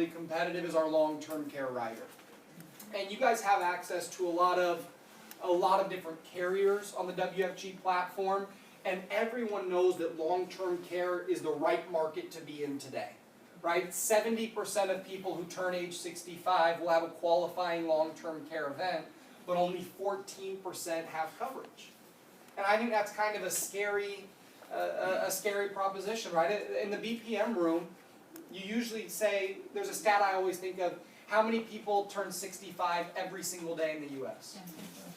competitive is our long-term care rider. And you guys have access to a lot of different carriers on the WFG platform, and everyone knows that long-term care is the right market to be in today. Right? 70% of people who turn age 65 will have a qualifying long-term care event, but only 14% have coverage. And I think that's kind of a scary proposition, right? In the BPM room, you usually say, there's a stat I always think of, how many people turn 65 every single day in the US?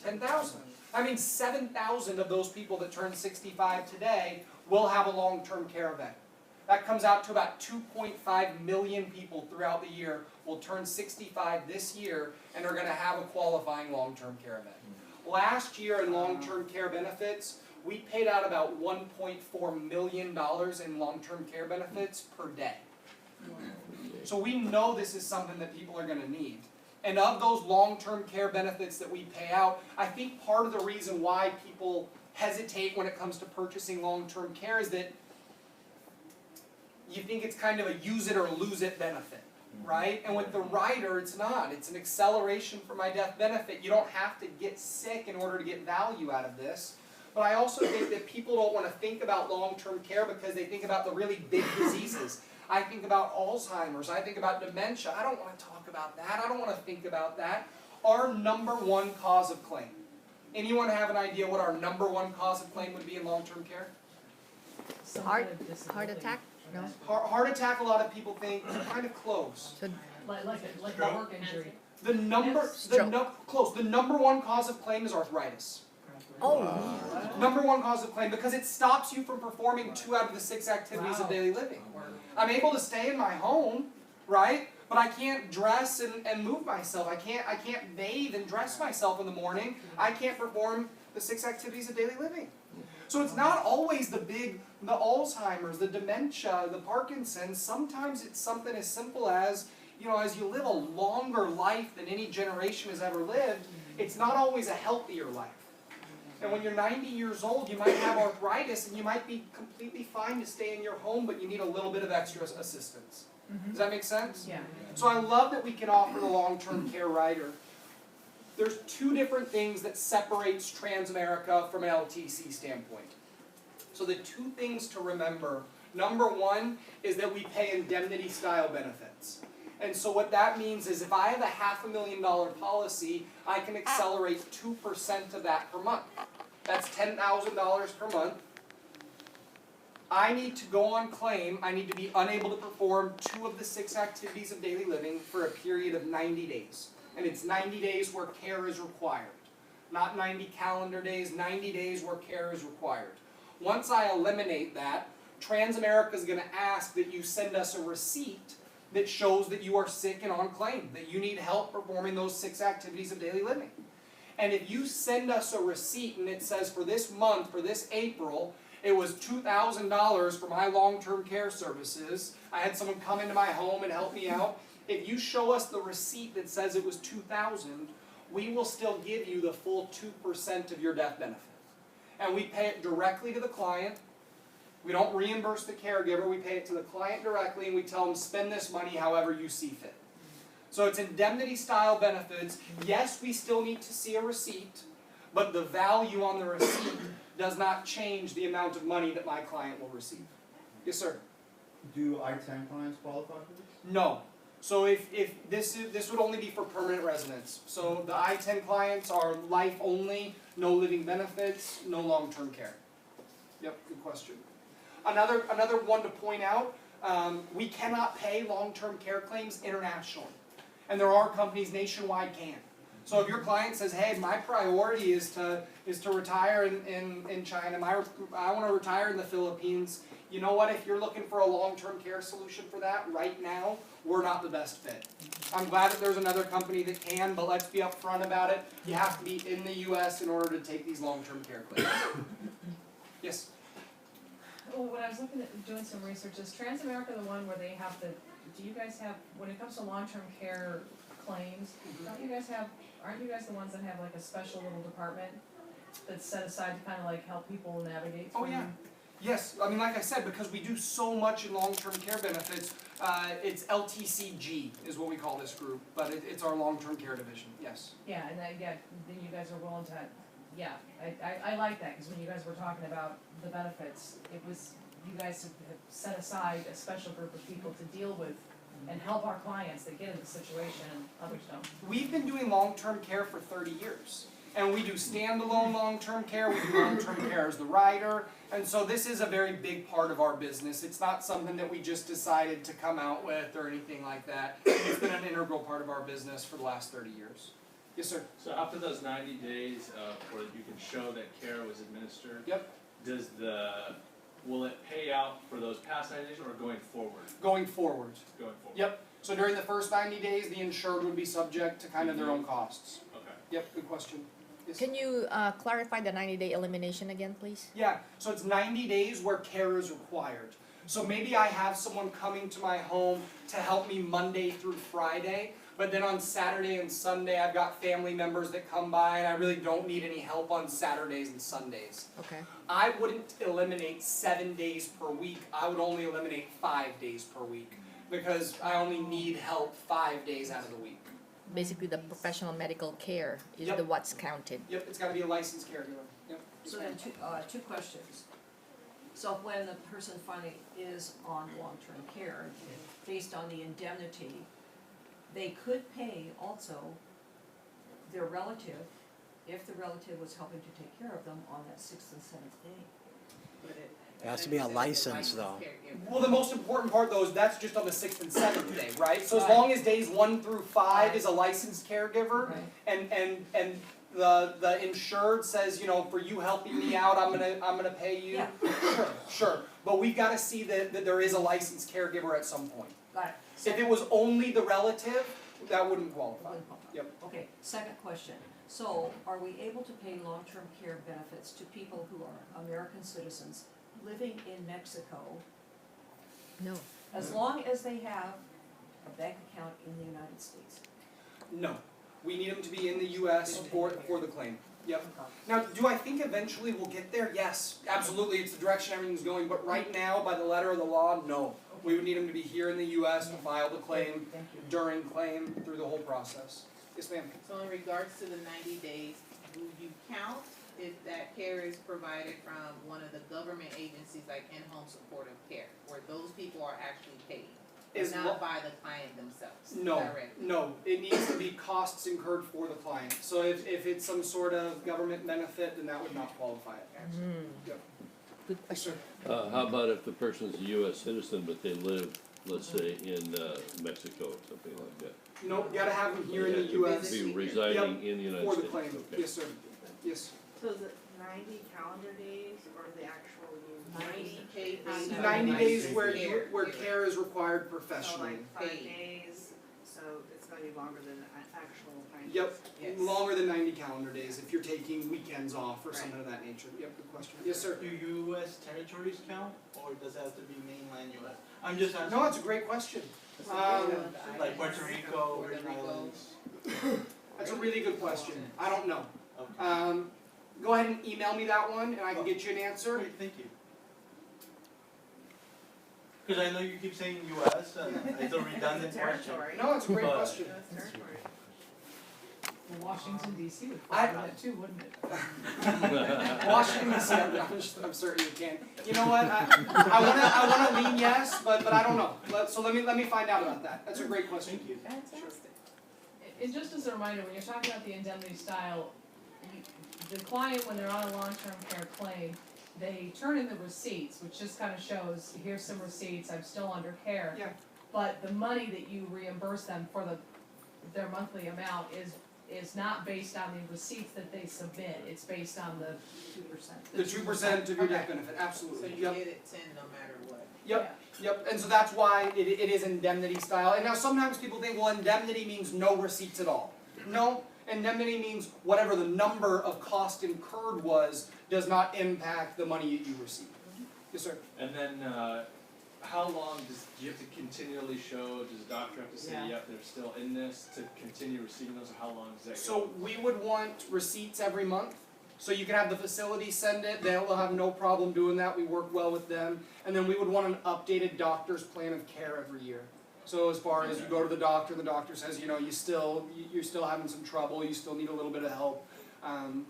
10,000. I mean, 7,000 of those people that turn 65 today will have a long-term care event. That comes out to about 2.5 million people throughout the year will turn 65 this year and are going to have a qualifying long-term care event. Last year in long-term care benefits, we paid out about $1.4 million in long-term care benefits per day. So we know this is something that people are going to need. And of those long-term care benefits that we pay out, I think part of the reason why people hesitate when it comes to purchasing long-term care is that you think it's kind of a use it or lose it benefit, right? And with the rider, it's not. It's an acceleration for my death benefit. You don't have to get sick in order to get value out of this. But I also think that people don't want to think about long-term care because they think about the really big diseases. I think about Alzheimer's. I think about dementia. I don't want to talk about that. I don't want to think about that. Our number one cause of claim. Anyone have an idea what our number one cause of claim would be in long-term care? Heart attack? No. Heart attack, a lot of people think, kind of close. So, Like a work injury. The number one cause of claim is arthritis. Number one cause of claim because it stops you from performing 2 out of the 6 activities of daily living. I'm able to stay in my home, right? But I can't dress and move myself. I can't bathe and dress myself in the morning. I can't perform the 6 activities of daily living. So it's not always the Alzheimer's, the dementia, the Parkinson's. Sometimes it's something as simple as, as you live a longer life than any generation has ever lived, it's not always a healthier life. And when you're 90 years old, you might have arthritis and you might be completely fine to stay in your home, but you need a little bit of extra assistance. Does that make sense? Yeah. So I love that we can offer the long-term care rider. There's 2 different things that separates Transamerica from an LTC standpoint. So the 2 things to remember, number 1 is that we pay indemnity-style benefits. And so what that means is if I have a $500,000 policy, I can accelerate 2% of that per month. That's $10,000 per month. I need to go on claim. I need to be unable to perform 2 of the 6 activities of daily living for a period of 90 days. And it's 90 days where care is required. Not 90 calendar days, 90 days where care is required. Once I eliminate that, Transamerica is going to ask that you send us a receipt that shows that you are sick and on claim, that you need help performing those 6 activities of daily living. And if you send us a receipt and it says for this month, for this April, it was $2,000 for my long-term care services, I had someone come into my home and help me out, if you show us the receipt that says it was $2,000, we will still give you the full 2% of your death benefit. And we pay it directly to the client. We don't reimburse the caregiver, we pay it to the client directly and we tell them spend this money however you see fit. So it's indemnity-style benefits. Yes, we still need to see a receipt, but the value on the receipt does not change the amount of money that my client will receive. Yes, sir? Do I-10 clients qualify for this? No. So if this would only be for permanent residents. So the I-10 clients are life only, no living benefits, no long-term care. Yep, good question. Another one to point out, we cannot pay long-term care claims internationally. And there are companies nationwide can. So if your client says, hey, my priority is to retire in China, I want to retire in the Philippines, you know what, if you're looking for a long-term care solution for that right now, we're not the best fit. I'm glad that there's another company that can, but let's be upfront about it. You have to be in the US in order to take these long-term care claims. Yes? Well, when I was looking at doing some research, is Transamerica the one where they have to, do you guys have, when it comes to long-term care claims, aren't you guys the ones that have like a special little department that's set aside to kind of like help people navigate through? Oh yeah. Yes, I mean, like I said, because we do so much in long-term care benefits, it's LTCG is what we call this group, but it's our long-term care division, yes. Yeah, and then you guys are willing to, yeah, I like that, cause when you guys were talking about the benefits, it was, you guys have set aside a special group of people to deal with and help our clients that get in the situation and others don't. We've been doing long-term care for 30 years. And we do standalone long-term care, we do long-term care as the rider, and so this is a very big part of our business. It's not something that we just decided to come out with or anything like that. It's been an integral part of our business for the last 30 years. Yes, sir? So after those 90 days, where you can show that care was administered? Yep. Will it pay out for those past 90 days or going forward? Going forward. Going forward. Yep. So during the first 90 days, the insured would be subject to kind of their own costs. Okay. Yep, good question. Yes. Can you clarify the 90-day elimination again, please? Yeah, so it's 90 days where care is required. So maybe I have someone coming to my home to help me Monday through Friday, but then on Saturday and Sunday I've got family members that come by and I really don't need any help on Saturdays and Sundays. Okay. I wouldn't eliminate 7 days per week, I would only eliminate 5 days per week because I only need help 5 days out of the week. Basically, the professional medical care is Yep. the what's counted. Yep, it's gotta be a licensed caregiver. Yep. So then two questions. So when the person finally is on long-term care, based on the indemnity, they could pay also their relative, if the relative was helping to take care of them on that 6th and 7th day. It has to be a license, though. Well, the most important part though is that's just on the 6th and 7th day, right? So as Right. long as days 1 through 5 is a licensed caregiver, Right. and the insured says, you know, for you helping me out, I'm gonna pay you. Yeah. Sure. But we've got to see that there is a licensed caregiver at some point. Got it. If it was only the relative, that wouldn't qualify. Yep. Okay, second question. So are we able to pay long-term care benefits to people who are American citizens living in Mexico No. as long as they have a bank account in the United States? No. We need them to be in the US for the claim. Yep. Now, do I think eventually we'll get there? Yes, absolutely, it's the direction everything's going, but right now, by the letter of the law, no. We would need them to be here in the US to file the claim, Thank you. during claim, through the whole process. Yes, ma'am? So in regards to the 90 days, will you count if that care is provided from one of the government agencies like in-home supportive care, where those people are actually paid, Is not lo- by the client themselves No, directly? no, it needs to be costs incurred for the client. So if it's some sort of government benefit, then that would not qualify it. Yep. Good Yes, question. sir. How about if the person's a US citizen, but they live, let's say, in Mexico or something like that? Nope, you gotta have them here in the They have US to Be residing in the United for States. the claim. Okay. Yes, sir. Yes. So is it 90 calendar days or the actual 90 paid days. 90 days where Care. care is required So professionally. like 5 Paid. days, so it's gonna be longer than the actual 90 Yep, Yes. longer than 90 calendar days if you're taking weekends off or Right. something of that nature. Yep, good question. Yes, sir. Do US territories count, or does it have to be mainland US? I'm just asking. No, it's a great question. Like Puerto Rico, Virgin Islands. That's a really good question. I don't know. Okay. Go ahead and email me that one and I can get you an answer. Great, thank you. Because I know you keep saying US, and it's a redundant It's a question. territory. No, it's a great But- question. US territory. Well, Washington DC would I- follow that too, wouldn't it? Washington DC, I'm certain you can. You know what? I wanna lean yes, but I don't know. So let me find out about that. That's a great question. Thank you. Fantastic. And just as a reminder, when you're talking about the indemnity style, the client, when they're on a long-term care claim, they turn in the receipts, which just kind of shows, here's some receipts, I'm still under care. Yeah. But the money that you reimburse them for their monthly amount is not based on the receipts that they submit, it's based on the 2%. The 2% of your death Okay. benefit, So absolutely. you Yep. get it 10 no matter what. Yep. Yep, and so that's why it is indemnity style. And now sometimes people think, well, indemnity means no receipts at all. No, indemnity means whatever the number of cost incurred was does not impact the money that you receive. Yes, sir. And then, how long do you have to continually show, does the doctor have to say, Yeah. yep, they're still in this, to continue receiving those, or how long does that go? So we would want receipts every month So you can have the facility send it, they'll have no problem doing that, we work well with them. And then we would want an updated doctor's plan of care every year. So as far as you go to the doctor says, you know, you're still having some trouble, you still need a little bit of help,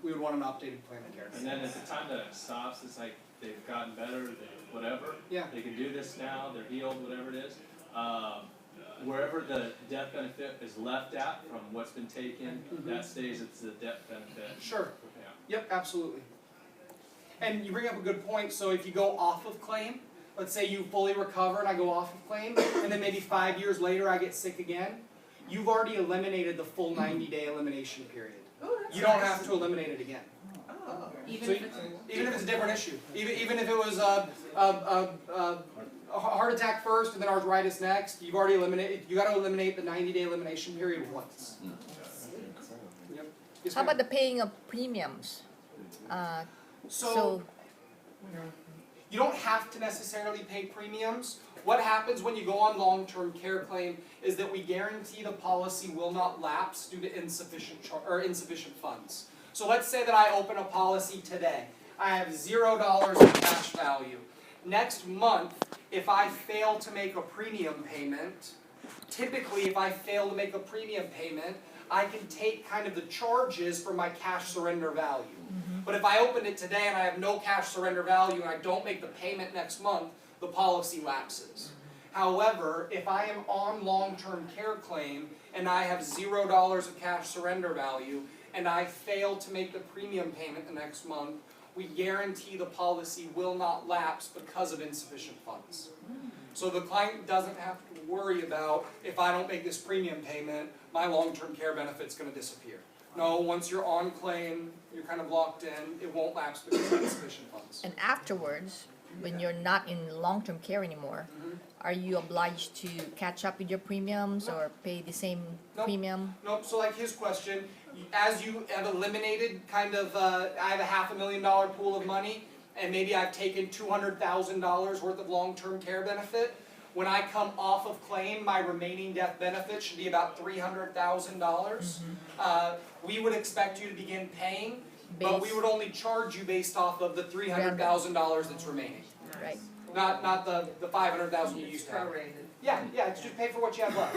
we would want an updated plan of care. And then at the time that it stops, it's like they've gotten better, whatever. Yeah. They can do this now, they're healed, whatever it is. Wherever the death benefit is left at from what's been taken, that stays as the death benefit. Sure. Yeah. Yep, absolutely. And you bring up a good point, so if you go off of claim, let's say you fully recover and I go off of claim, and then maybe 5 years later I get sick again, you've already eliminated the full 90-day elimination period. Oh, that's You don't nice. have to eliminate it again. Oh. Even So if it's even if it's a different issue, even if it was a heart attack first and then arthritis next, you've already eliminated. You got to eliminate the 90-day elimination period once. Yep. Yes, How ma'am. about the paying of premiums? So, You don't have to necessarily pay premiums. What happens when you go on long-term care claim is that we guarantee the policy will not lapse due to insufficient funds. So let's say that I open a policy today. I have $0 in cash value. Next month, if I fail to make a premium payment, typically if I fail to make a premium payment, I can take kind of the charges for my cash surrender value. But if I open it today and I have no cash surrender value and I don't make the payment next month, the policy lapses. However, if I am on long-term care claim and I have $0 of cash surrender value and I fail to make the premium payment the next month, we guarantee the policy will not lapse because of insufficient funds. So the client doesn't have to worry about, if I don't make this premium payment, my long-term care benefit's going to disappear. No, once you're on claim, you're kind of locked in, it won't lapse because of insufficient funds. and afterwards, when you're not in long-term care anymore, are you obliged to catch up with your premiums or pay the same Nope. premium? Nope, so like his question, as you have eliminated kind of, I have a $500,000 pool of money, and maybe I've taken $200,000 worth of long-term care benefit. When I come off of claim, my remaining death benefit should be about $300,000. We would expect you to begin paying, but we Base. would only charge you based off of the $300,000 that's remaining. Right. Not the $500,000 you used to have. Prorated. Yeah, it's just pay for what you have left.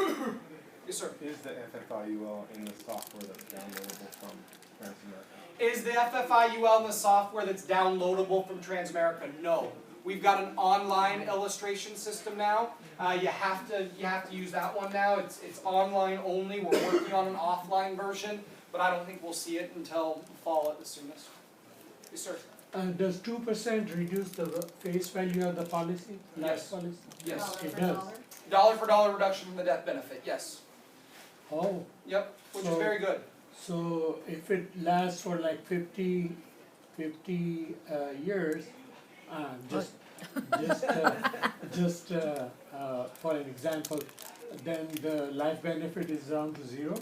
Yes, sir. Is the FFIUL in the software that's downloadable from Transamerica? Is the FFIUL in the software that's downloadable from Transamerica? No. We've got an online illustration system now. You have to use that one now. It's online only. We're working on an offline version, but I don't think we'll see it until fall at the soonest. Yes, sir. Does 2% reduce the face value of the policy? Yes. Policy? Yes. Dollar It for does. dollar? Dollar for dollar reduction from the death benefit. Yes. Oh, Yep. Which is So- very good. so if it lasts for like 50 years, just for an example, then the life benefit is down to 0?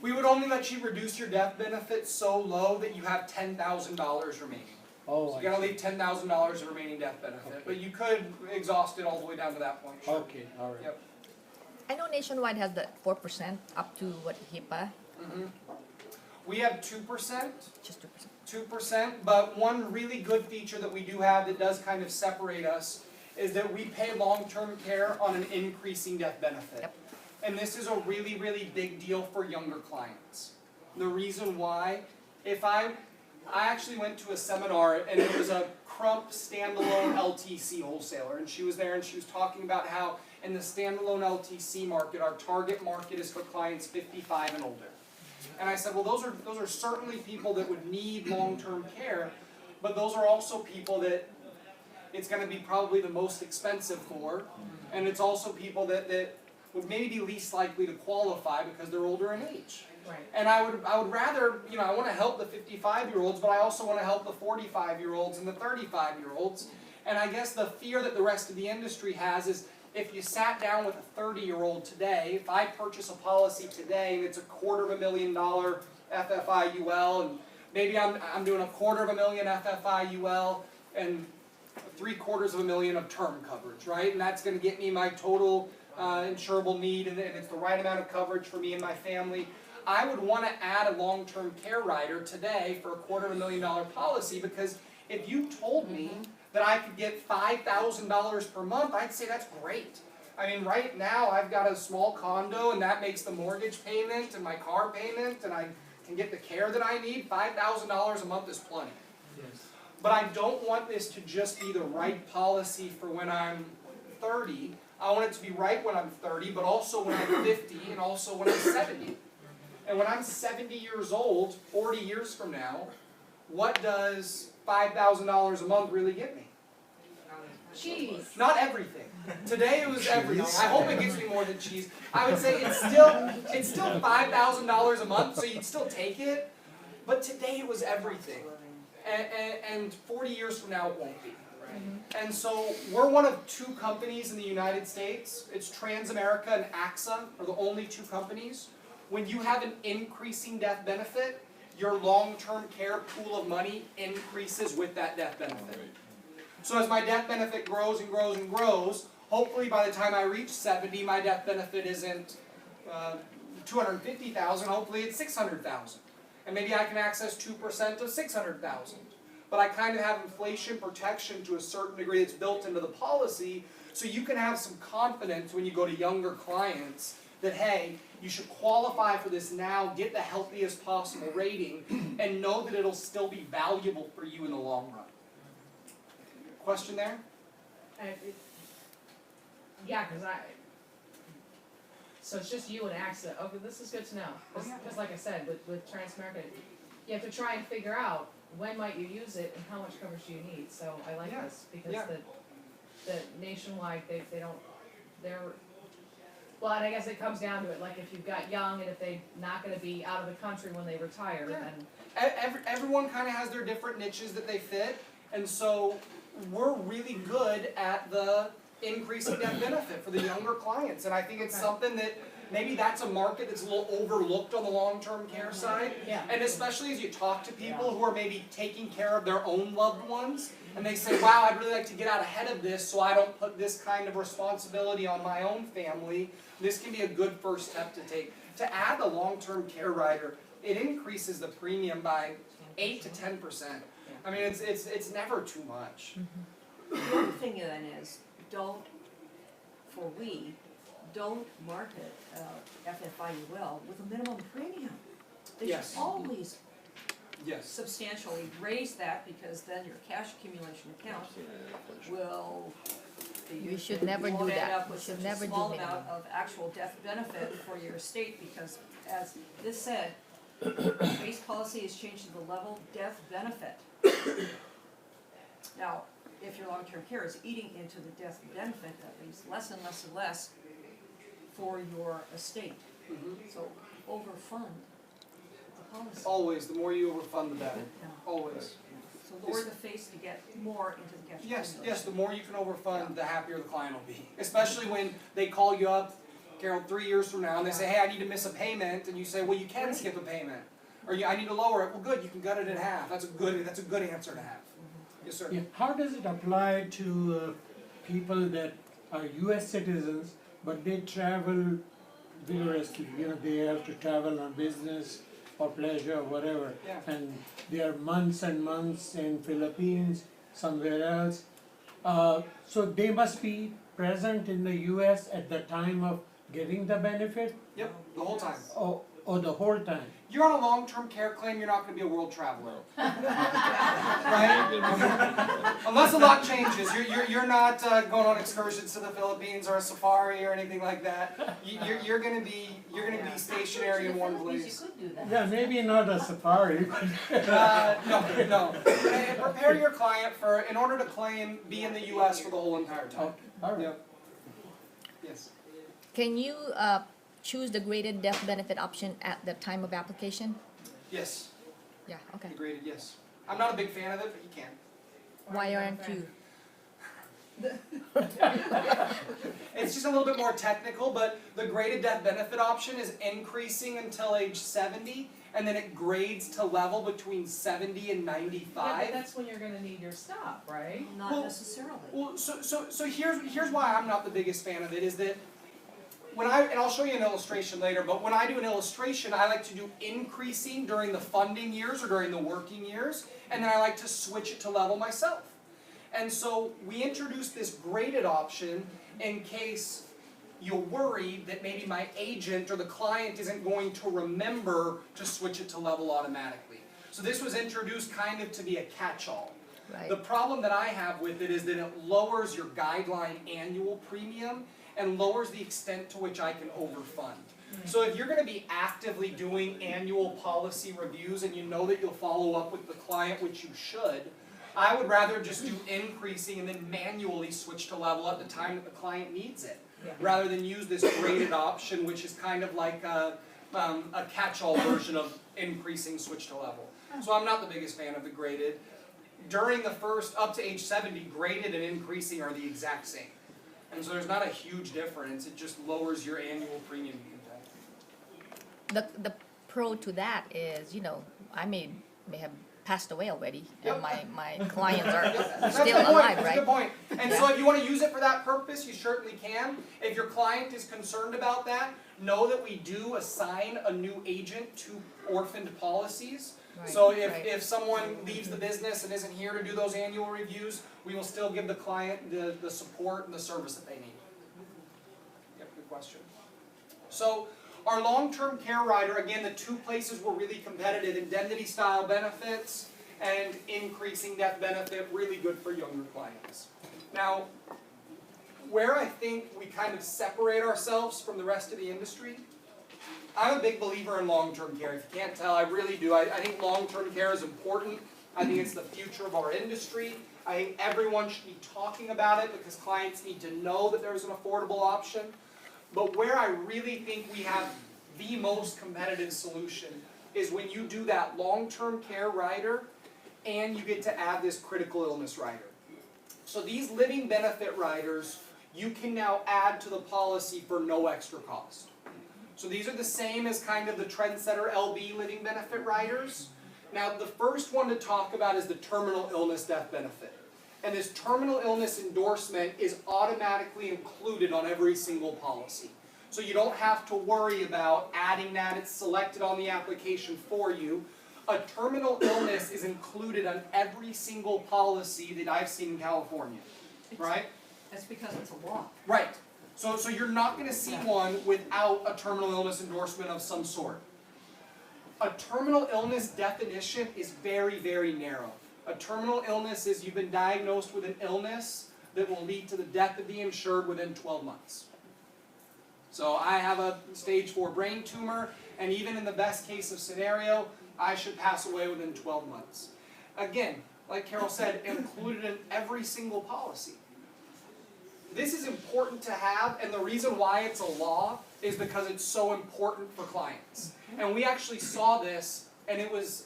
We would only let you reduce your death benefit so low that you have $10,000 remaining. Oh, So I you gotta see. leave $10,000 of remaining death benefit, Okay. but you could exhaust it all the way down to that point. Sure. Okay, all right. Yep. I know Nationwide has the 4% up to what, HIPAA? We have 2%. Just 2%. 2%, but one really good feature that we do have that does kind of separate us is that we pay long-term care on an increasing death benefit. Yep. And this is a really, really big deal for younger clients. The reason why, I actually went to a seminar and it was a Crump standalone LTC wholesaler, and she was there and she was talking about how in the standalone LTC market, our target market is for clients 55 and older. And I said, well, those are certainly people that would need long-term care, but those are also people that it's going to be probably the most expensive for, and it's also people that would maybe be least likely to qualify because they're older in age. Right. And I would rather, I want to help the 55-year-olds, but I also want to help the 45-year-olds and the 35-year-olds. And I guess the fear that the rest of the industry has is if you sat down with a 30-year-old today, if I purchase a policy today and it's $250,000 FFIUL, and maybe I'm doing $250,000 FFIUL and $750,000 of term coverage, right? And that's going to get me my total insurable need, and it's the right amount of coverage for me and my family. I would wanna add a long-term care rider today for a $250,000 policy, because if you told me that I could get $5,000 per month, I'd say that's great. I mean, right now, I've got a small condo, and that makes the mortgage payment and my car payment, and I can get the care that I need. $5,000 a month is plenty. But I don't want this to just be the right policy for when I'm 30. I want it to be right when I'm 30, but also when I'm 50, and also when I'm 70. And when I'm 70 years old, 40 years from now, what does $5,000 a month really get me? Cheese. Not everything. Today it was everything. I hope it gets me more than cheese. I would say it's still $5,000 a month, so you'd still take it. But today it was everything. And 40 years from now it won't be. And so we're one of 2 companies in the United States. It's Transamerica and AXA are the only 2 companies. When you have an increasing death benefit, your long-term care pool of money increases with that death benefit. So as my death benefit grows and grows and grows, hopefully by the time I reach 70, my death benefit isn't $250,000, hopefully it's $600,000. And maybe I can access 2% of $600,000. But I kind of have inflation protection to a certain degree that's built into the policy, so you can have some confidence when you go to younger clients that, hey, you should qualify for this now, get the healthiest possible rating, and know that it'll still be valuable for you in the long run. Question there? Yeah, because so it's just you and AXA. Okay, this is good to know. Because like I said, with Transamerica, you have to try and figure out when might you use it and how much coverage do you need. So I like this, because the nationwide, well, and I guess it comes down to it, like if you've got young and if they're not gonna be out of the country when they retire, then. Everyone kind of has their different niches that they fit, and so we're really good at the increasing death benefit for the younger clients, and I think it's something that maybe that's a market that's a little overlooked on the long-term care side, and especially as you talk to people who are maybe taking care of their own loved ones, and they say, wow, I'd really like to get out ahead of this so I don't put this kind of responsibility on my own family. This can be a good first step to take. To add the long-term care rider, it increases the premium by 8 to 10%. I mean, it's never too much. The other thing then is, don't market FFIUL with a minimum premium. They should always substantially raise that, because then your cash accumulation account will We should never do won't end that. up We with should such never a do small minimum. amount of actual death benefit for your estate, because as this said, base policy is changed to the level death benefit. Now, if your long-term care is eating into the death benefit, that leaves less and less and less for your estate. So overfund the policy. Always, the more you overfund, the better. Always. So lower the face to get more into the cash accumulation. Yes, the more you can overfund, the happier the client will be. Especially when they call you up, Carol, 3 years from now, and they say, hey, I need to miss a payment, and you say, well, you can skip a payment. Or I need to lower it. Well, good, you can cut it in half. That's a good answer to have. Yes, sir. Yeah. How does it apply to people that are U.S. citizens, but they travel vigorously? You know, they have to travel on business or pleasure or whatever, and they are months and months in Philippines, somewhere else. So they must be present in the U.S. at the time of getting the benefit? Yep, the whole time. Oh, the whole time. You're on a long-term care claim, you're not going to be a world traveler. Right? Unless a lot changes. You're not going on excursions to the Philippines or a safari or anything like that. You're going to be stationary in one place. You could do that. Yeah, maybe not a safari, but No. And prepare your client for, in order to claim, be in the U.S. for the whole entire time. all right. Yep. Yes. Can you choose the graded death benefit option at the time of application? Yes. Yeah, okay. Graded, yes. I'm not a big fan of it, but you can. Why aren't you? It's just a little bit more technical, but the graded death benefit option is increasing until age 70, and then it grades to level between 70 and 95. Yeah, but that's when you're gonna need your stop, right? Not necessarily. Well, so here's why I'm not the biggest fan of it, is that and I'll show you an illustration later, but when I do an illustration, I like to do increasing during the funding years or during the working years, and then I like to switch it to level myself. And so we introduced this graded option in case you're worried that maybe my agent or the client isn't going to remember to switch it to level automatically. So this was introduced kind of to be a catch-all. Right. The problem that I have with it is that it lowers your guideline annual premium and lowers the extent to which I can overfund. So if you're going to be actively doing annual policy reviews and you know that you'll follow up with the client, which you should, I would rather just do increasing and then manually switch to level at the time that the client needs it, rather than use this graded option, which is kind of like a catch-all version of increasing switch to level. So I'm not the biggest fan of the graded. During the first, up to age 70, graded and increasing are the exact same. And so there's not a huge difference, it just lowers your annual premium you can pay. The pro to that is, you know, I may have passed away already, and my clients are That's still a good point. alive, That's a right? good point. And so if you want to use it for that purpose, you certainly can. If your client is concerned about that, know that we do assign a new agent to orphaned policies. Right, So if, right. if someone leaves the business and isn't here to do those annual reviews, we will still give the client the support and the service that they need. Yep, good question. So our long-term care rider, again, the two places were really competitive, indemnity-style benefits and increasing death benefit, really good for younger clients. Now, where I think we kind of separate ourselves from the rest of the industry, I'm a big believer in long-term care. If you can't tell, I really do. I think long-term care is important. I think it's the future of our industry. I think everyone should be talking about it because clients need to know that there's an affordable option. But where I really think we have the most competitive solution is when you do that long-term care rider and you get to add this critical illness rider. So these living benefit riders, you can now add to the policy for no extra cost. So these are the same as kind of the Trendsetter LB living benefit riders. Now the first one to talk about is the terminal illness death benefit. And this terminal illness endorsement is automatically included on every single policy. So you don't have to worry about adding that, it's selected on the application for you. A terminal illness is included on every single policy that I've seen in California, right? That's because it's a law. Right. So you're not going to see one without a terminal illness endorsement of some sort. A terminal illness definition is very, very narrow. A terminal illness is you've been diagnosed with an illness that will lead to the death of the insured within 12 months. So I have a stage 4 brain tumor, and even in the best case of scenario, I should pass away within 12 months. Again, like Carol said, included in every single policy. This is important to have, and the reason why it's a law is because it's so important for clients. And we actually saw this, and it was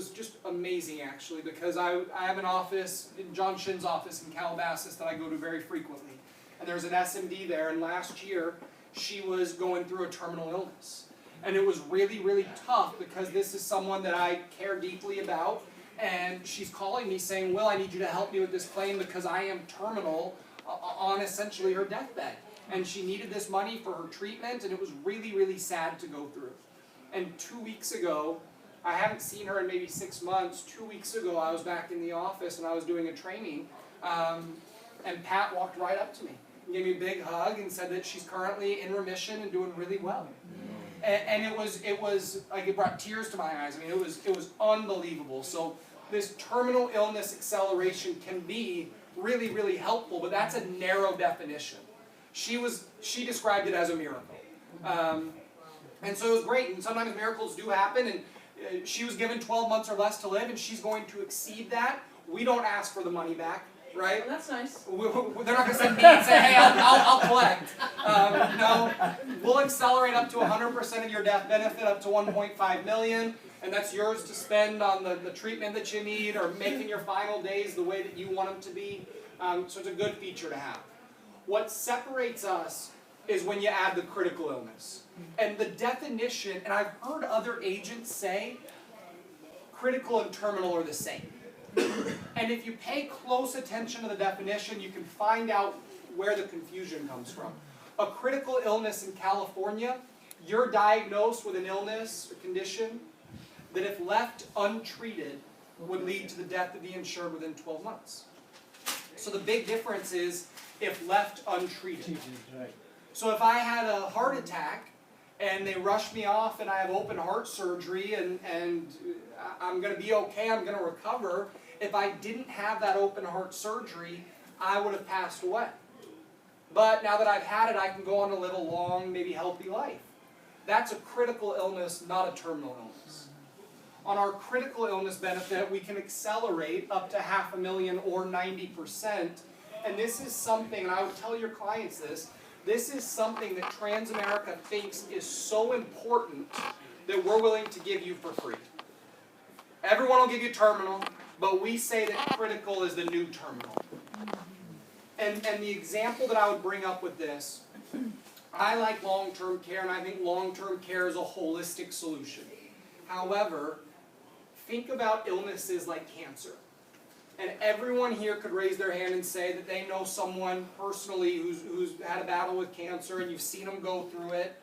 just amazing actually, because I have an office, in John Shin's office in Calabasas that I go to very frequently. And there's an SMD there, and last year she was going through a terminal illness. And it was really, really tough because this is someone that I care deeply about. And she's calling me saying, Will, I need you to help me with this claim because I am terminal on essentially her deathbed. And she needed this money for her treatment, and it was really, really sad to go through. And 2 weeks ago, I haven't seen her in maybe 6 months. 2 weeks ago, I was back in the office and I was doing a training, and Pat walked right up to me and gave me a big hug and said that she's currently in remission and doing really well. And it was like it brought tears to my eyes. I mean, it was unbelievable. So this terminal illness acceleration can be really, really helpful, but that's a narrow definition. She described it as a miracle. And so it was great, and sometimes miracles do happen, and she was given 12 months or less to live, and she's going to exceed that. We don't ask for the money back, right? Well, that's nice. They're not going to send me and say, hey, I'll collect. No, we'll accelerate up to 100% of your death benefit, up to $1.5 million, and that's yours to spend on the treatment that you need or making your final days the way that you want them to be. So it's a good feature to have. What separates us is when you add the critical illness. And the definition, and I've heard other agents say, critical and terminal are the same. And if you pay close attention to the definition, you can find out where the confusion comes from. A critical illness in California, you're diagnosed with an illness or condition that if left untreated would lead to the death of the insured within 12 months. So the big difference is if left untreated. Right. So if I had a heart attack and they rush me off and I have open heart surgery and I'm going to be okay, I'm going to recover, if I didn't have that open heart surgery, I would have passed away. But now that I've had it, I can go on to live a long, maybe healthy life. That's a critical illness, not a terminal illness. On our critical illness benefit, we can accelerate up to $500,000 or 90%. And this is something, and I would tell your clients this is something that Transamerica thinks is so important that we're willing to give you for free. Everyone will give you terminal, but we say that critical is the new terminal. And the example that I would bring up with this, I like long-term care, and I think long-term care is a holistic solution. However, think about illnesses like cancer. And everyone here could raise their hand and say that they know someone personally who's had a battle with cancer and you've seen them go through it.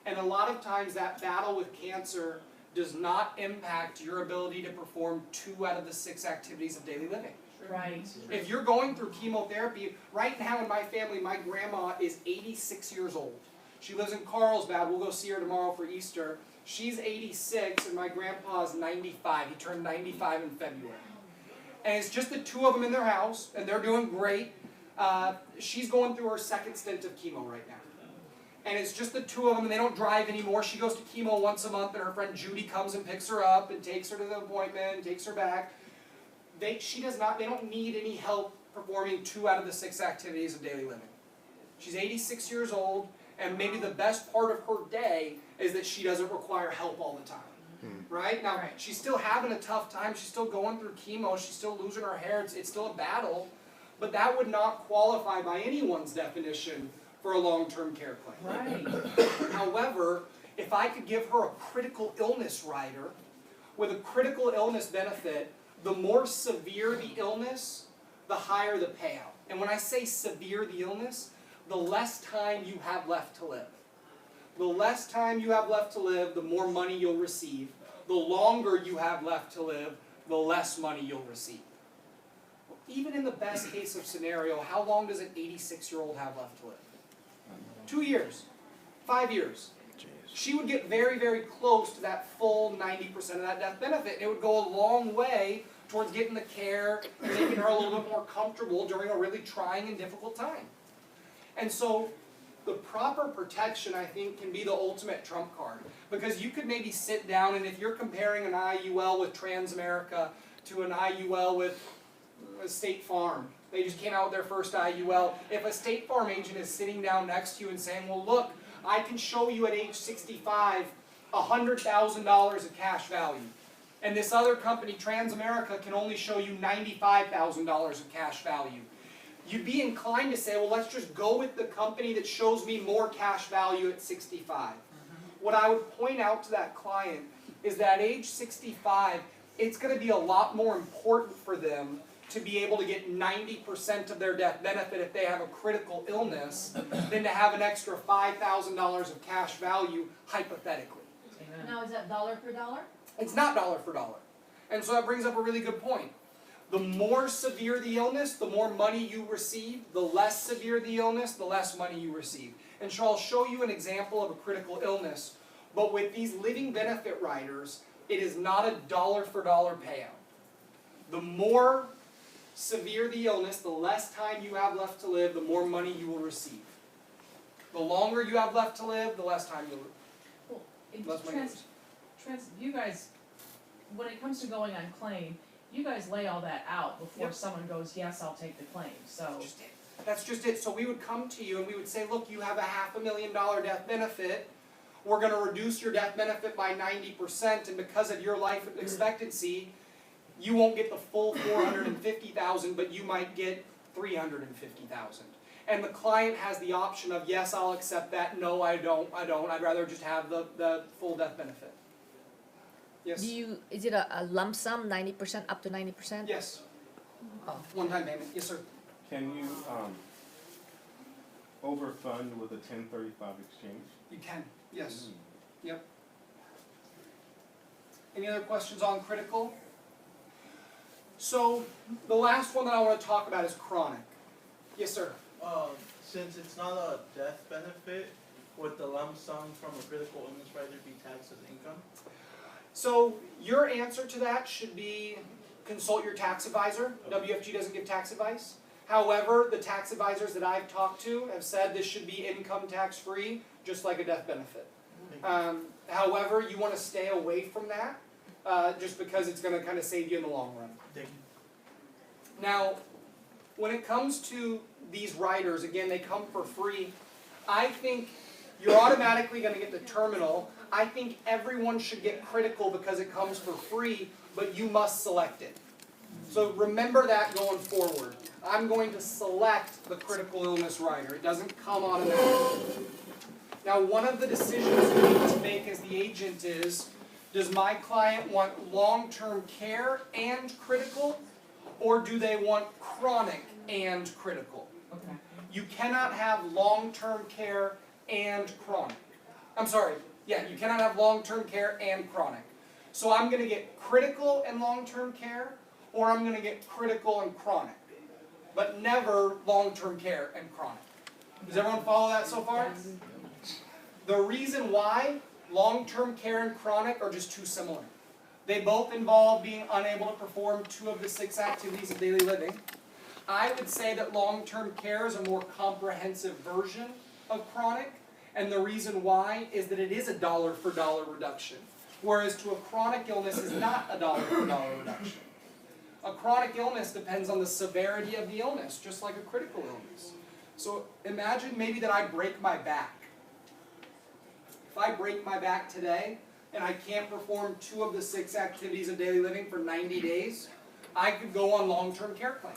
And a lot of times that battle with cancer does not impact your ability to perform 2 out of the 6 activities of daily living. Right. If you're going through chemotherapy, right now in my family, my grandma is 86 years old. She lives in Carlsbad. We'll go see her tomorrow for Easter. She's 86 and my grandpa is 95. He turned 95 in February. And it's just the 2 of them in their house, and they're doing great. She's going through her 2nd stint of chemo right now. And it's just the 2 of them, and they don't drive anymore. She goes to chemo once a month, and her friend Judy comes and picks her up and takes her to the appointment and takes her back. They don't need any help performing 2 out of the 6 activities of daily living. She's 86 years old, and maybe the best part of her day is that she doesn't require help all the time. Right? Now, she's still having a tough time. She's still going through chemo. She's still losing her hair. It's still a battle. But that would not qualify by anyone's definition for a long-term care claim. Right. However, if I could give her a critical illness rider with a critical illness benefit, the more severe the illness, the higher the payout. And when I say severe the illness, the less time you have left to live. The less time you have left to live, the more money you'll receive. The longer you have left to live, the less money you'll receive. Even in the best case of scenario, how long does an 86-year-old have left to live? 2 years, 5 years. She would get very, very close to that full 90% of that death benefit. And it would go a long way towards getting the care and making her a little bit more comfortable during a really trying and difficult time. And so the proper protection, I think, can be the ultimate trump card. Because you could maybe sit down, and if you're comparing an IUL with Transamerica to an IUL with a State Farm, they just came out with their first IUL. If a State Farm agent is sitting down next to you and saying, well, look, I can show you at age 65 $100,000 of cash value. And this other company, Transamerica, can only show you $95,000 of cash value. You'd be inclined to say, well, let's just go with the company that shows me more cash value at 65. What I would point out to that client is that at age 65, it's going to be a lot more important for them to be able to get 90% of their death benefit if they have a critical illness than to have an extra $5,000 of cash value, hypothetically. Now, is that dollar for dollar? It's not dollar for dollar. And so that brings up a really good point. The more severe the illness, the more money you receive. The less severe the illness, the less money you receive. And so I'll show you an example of a critical illness. But with these living benefit riders, it is not a dollar for dollar payout. The more severe the illness, the less time you have left to live, the more money you will receive. The longer you have left to live, the less time you'll Well, less money you'll receive. you guys, when it comes to going on claim, you guys lay all that out before Yep. someone goes, yes, I'll take the claim, so. That's just it. So we would come to you and we would say, look, you have a $500,000 death benefit. We're going to reduce your death benefit by 90%, and because of your life expectancy, you won't get the full $450,000, but you might get $350,000. And the client has the option of, yes, I'll accept that. No, I don't. I'd rather just have the full death benefit. Yes. Is it a lump sum, 90%, up to 90%? Yes. Oh. One-time payment. Yes, sir. Can you, overfund with a 1035 exchange? You can, yes. Yep. Any other questions on critical? So, the last one that I want to talk about is chronic. Yes, sir? Since it's not a death benefit, would the lump sum from a critical illness rider be taxed as income? So, your answer to that should be consult your tax advisor. WFG doesn't give tax advice. However, the tax advisors that I've talked to have said this should be income tax free, just like a death benefit. However, you want to stay away from that, just because it's going to kind of save you in the long run. Now, when it comes to these riders, again, they come for free. I think you're automatically going to get the terminal. I think everyone should get critical because it comes for free, but you must select it. So remember that going forward. I'm going to select the critical illness rider. It doesn't come automatically. Now, one of the decisions you need to make as the agent is, does my client want long-term care and critical, or do they want chronic and critical? Okay. You cannot have long-term care and chronic. I'm sorry, yeah, you cannot have long-term care and chronic. So I'm going to get critical and long-term care, or I'm going to get critical and chronic, but never long-term care and chronic. Does everyone follow that so far? The reason why long-term care and chronic are just too similar. They both involve being unable to perform 2 of the 6 activities of daily living. I would say that long-term care is a more comprehensive version of chronic, and the reason why is that it is a dollar-for-dollar reduction, whereas to a chronic illness is not a dollar-for-dollar reduction. A chronic illness depends on the severity of the illness, just like a critical illness. So imagine maybe that I break my back. If I break my back today, and I can't perform 2 of the 6 activities of daily living for 90 days, I could go on long-term care claim.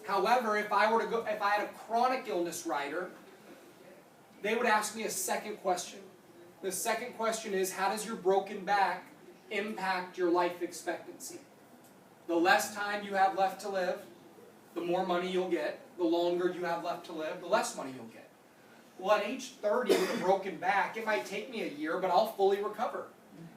However, if I had a chronic illness rider, they would ask me a second question. The second question is, how does your broken back impact your life expectancy? The less time you have left to live, the more money you'll get. The longer you have left to live, the less money you'll get. Well, at age 30 with a broken back, it might take me a year, but I'll fully recover.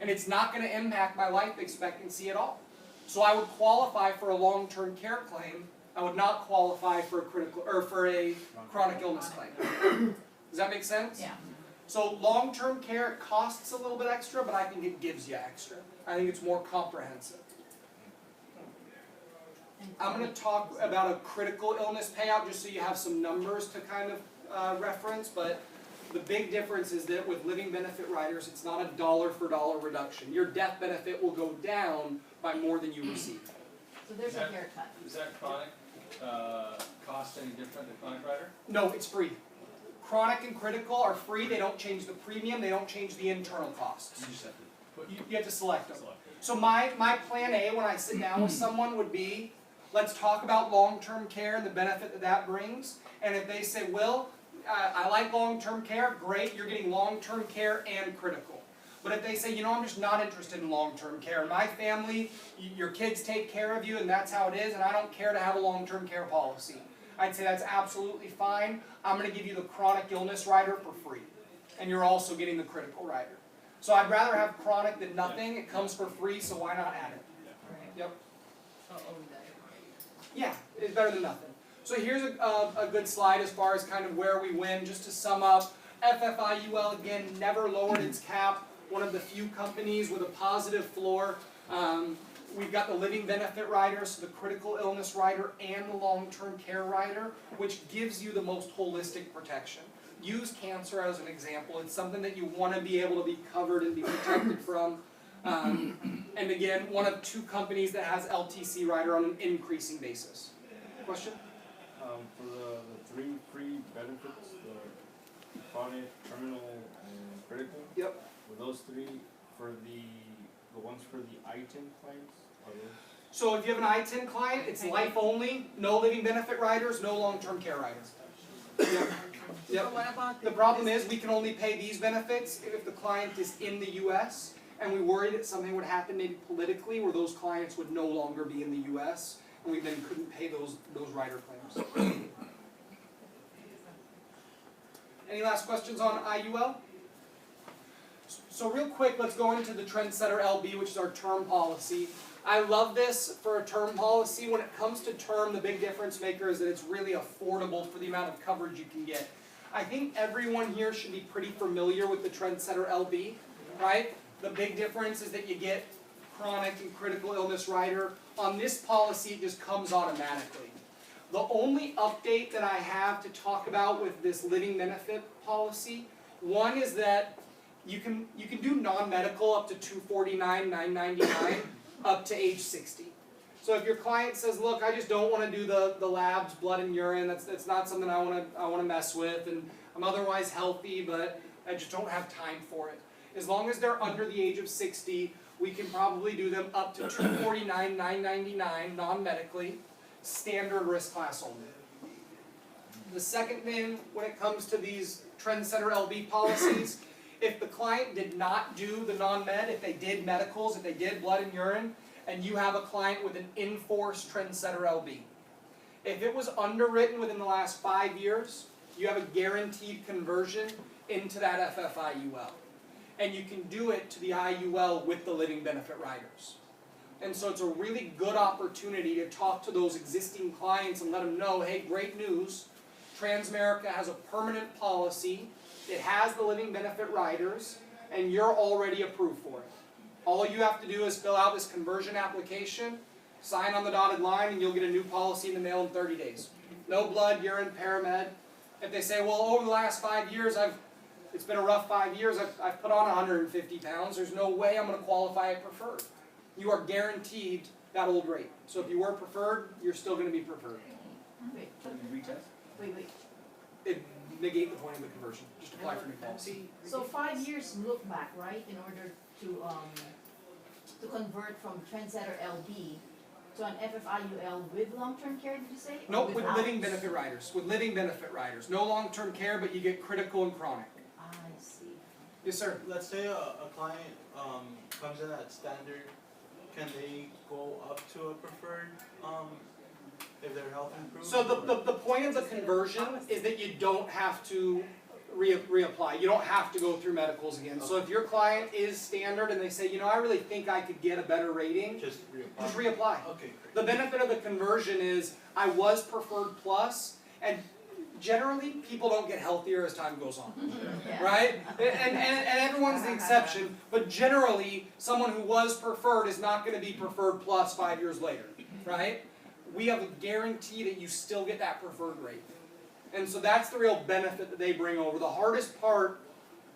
And it's not going to impact my life expectancy at all. So I would qualify for a long-term care claim. I would not qualify for a critical or for a chronic illness claim. Does that make sense? Yeah. So long-term care, it costs a little bit extra, but I think it gives you extra. I think it's more comprehensive. I'm going to talk about a critical illness payout just so you have some numbers to kind of reference, but the big difference is that with living benefit riders, it's not a dollar-for-dollar reduction. Your death benefit will go down by more than you receive. So there's a haircut. Is that chronic cost any different than chronic rider? No, it's free. Chronic and critical are free. They don't change the premium. They don't change the internal costs. You just have to put. You have to select them. So my plan A when I sit down with someone would be, let's talk about long-term care and the benefit that that brings. And if they say, Will, I like long-term care, great, you're getting long-term care and critical. But if they say, you know, I'm just not interested in long-term care. My family, your kids take care of you and that's how it is, and I don't care to have a long-term care policy. I'd say that's absolutely fine. I'm going to give you the chronic illness rider for free. And you're also getting the critical rider. So I'd rather have chronic than nothing. It comes for free, so why not add it? Yep. Yeah, it's better than nothing. So here's a good slide as far as kind of where we win. Just to sum up, FFIUL again never lowered its cap. One of the few companies with a positive floor. We've got the living benefit rider, so the critical illness rider and the long-term care rider, which gives you the most holistic protection. Use cancer as an example. It's something that you want to be able to be covered and be protected from. And again, one of 2 companies that has LTC rider on an increasing basis. Question? For the 3 free benefits, the chronic, terminal, and critical. Yep. Were those 3 for the ones for the I-10 clients? Are those? So if you have an I-10 client, it's life only, no living benefit riders, no long-term care riders. Yep. Yep. The problem is we can only pay these benefits if the client is in the U.S. and we worry that something would happen maybe politically where those clients would no longer be in the U.S. and we then couldn't pay those rider claims. Any last questions on IUL? So real quick, let's go into the Trendsetter LB, which is our term policy. I love this for a term policy. When it comes to term, the big difference maker is that it's really affordable for the amount of coverage you can get. I think everyone here should be pretty familiar with the Trendsetter LB, right? The big difference is that you get chronic and critical illness rider. On this policy, it just comes automatically. The only update that I have to talk about with this living benefit policy, one is that you can do non-medical up to $249,999 up to age 60. So if your client says, look, I just don't want to do the labs, blood and urine, that's not something I want to mess with, and I'm otherwise healthy, but I just don't have time for it. As long as they're under the age of 60, we can probably do them up to $249,999 non-medically, standard risk class only. The second thing when it comes to these Trendsetter LB policies, if the client did not do the non-med, if they did medicals, if they did blood and urine, and you have a client with an in-force Trendsetter LB, if it was underwritten within the last 5 years, you have a guaranteed conversion into that FFIUL. And you can do it to the IUL with the living benefit riders. And so it's a really good opportunity to talk to those existing clients and let them know, hey, great news, Transamerica has a permanent policy, it has the living benefit riders, and you're already approved for it. All you have to do is fill out this conversion application, sign on the dotted line, and you'll get a new policy in the mail in 30 days. No blood, urine, paramed. If they say, well, over the last 5 years, it's been a rough 5 years, I've put on 150 pounds, there's no way I'm going to qualify at preferred. You are guaranteed that old rate. So if you were preferred, you're still going to be preferred. Wait, Retest? wait. It negate the point of the conversion. Just apply for new policy. So 5 years look back, right, in order to convert from Trendsetter LB to an FFIUL with long-term care, did you say? Or Nope, with without? living benefit riders. With living benefit riders. No long-term care, but you get critical and chronic. I see. Yes, sir. Let's say a client comes in at standard, can they go up to a preferred if their health improves? So the point of the conversion is that you don't have to reapply. You don't have to go through medicals again. So if your client is standard and they say, you know, I really think I could get a better rating, Just reapply. just reapply. Okay, great. The benefit of the conversion is I was preferred plus, and generally people don't get healthier as time goes on, Yeah. right? And everyone's the exception, but generally someone who was preferred is not going to be preferred plus 5 years later, right? We have a guarantee that you still get that preferred rate. And so that's the real benefit that they bring over. The hardest part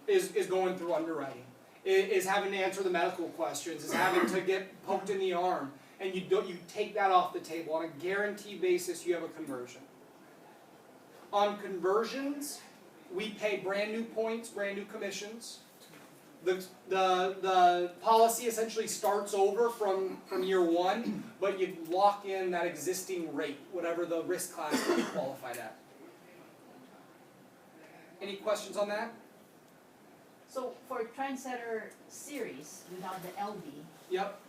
is going through underwriting, is having to answer the medical questions, is having to get poked in the arm. And you take that off the table. On a guaranteed basis, you have a conversion. On conversions, we pay brand new points, brand new commissions. The policy essentially starts over from year one, but you lock in that existing rate, whatever the risk class that you qualified at. Any questions on that? So for Trendsetter series without the LB, Yep.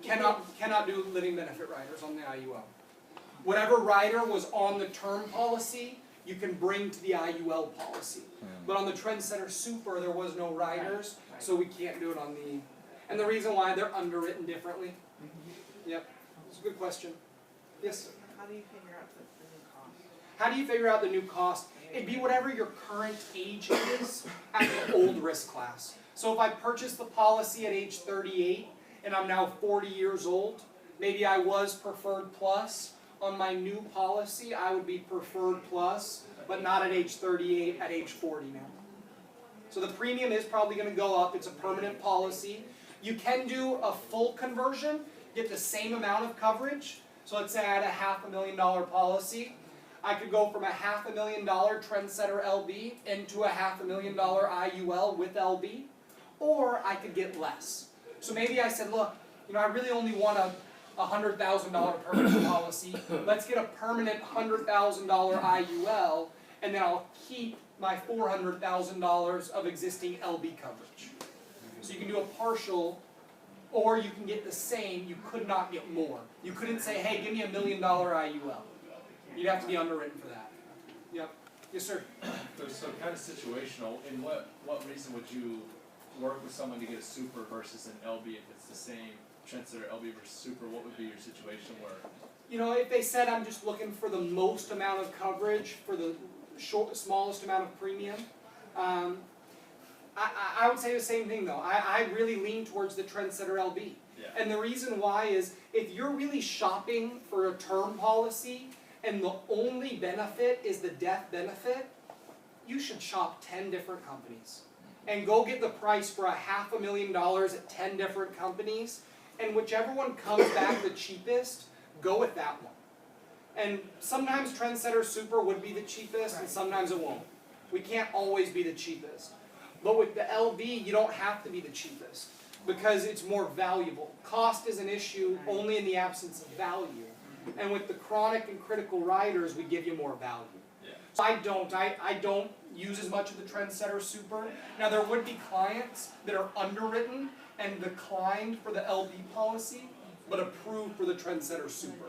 Cannot do living benefit riders on the IUL. Whatever rider was on the term policy, you can bring to the IUL policy. But on the Trendsetter Super, there was no riders, so we can't do it on the... And the reason why, they're underwritten differently. Yep. It's a good question. Yes? How do you figure out the new cost? How do you figure out the new cost? It'd be whatever your current age is at the old risk class. So if I purchased the policy at age 38 and I'm now 40 years old, maybe I was preferred plus. On my new policy, I would be preferred plus, but not at age 38, at age 40 now. So the premium is probably going to go up. It's a permanent policy. You can do a full conversion, get the same amount of coverage. So let's say I had a $500,000 policy. I could go from a $500,000 Trendsetter LB into a $500,000 IUL with LB, or I could get less. So maybe I said, look, you know, I really only want a $100,000 permanent policy. Let's get a permanent $100,000 IUL, and then I'll keep my $400,000 of existing LB coverage. So you can do a partial, or you can get the same. You could not get more. You couldn't say, hey, give me $1 million IUL. You'd have to be underwritten for that. Yep. Yes, sir. So kind of situational, in what reason would you work with someone to get a super versus an LB if it's the same Trendsetter LB versus super? What would be your situation where? You know, if they said I'm just looking for the most amount of coverage for the smallest amount of premium, I would say the same thing though. I really lean towards the Trendsetter LB. Yeah. And the reason why is if you're really shopping for a term policy and the only benefit is the death benefit, you should shop 10 different companies and go get the price for $500,000 at 10 different companies, and whichever one comes back the cheapest, go with that one. And sometimes Trendsetter Super would be the cheapest and sometimes it won't. We can't always be the cheapest. But with the LB, you don't have to be the cheapest because it's more valuable. Cost is an issue only in the absence of value. And with the chronic and critical riders, we give you more value. Yeah. So I don't use as much of the Trendsetter Super. Now there would be clients that are underwritten and declined for the LB policy, but approved for the Trendsetter Super.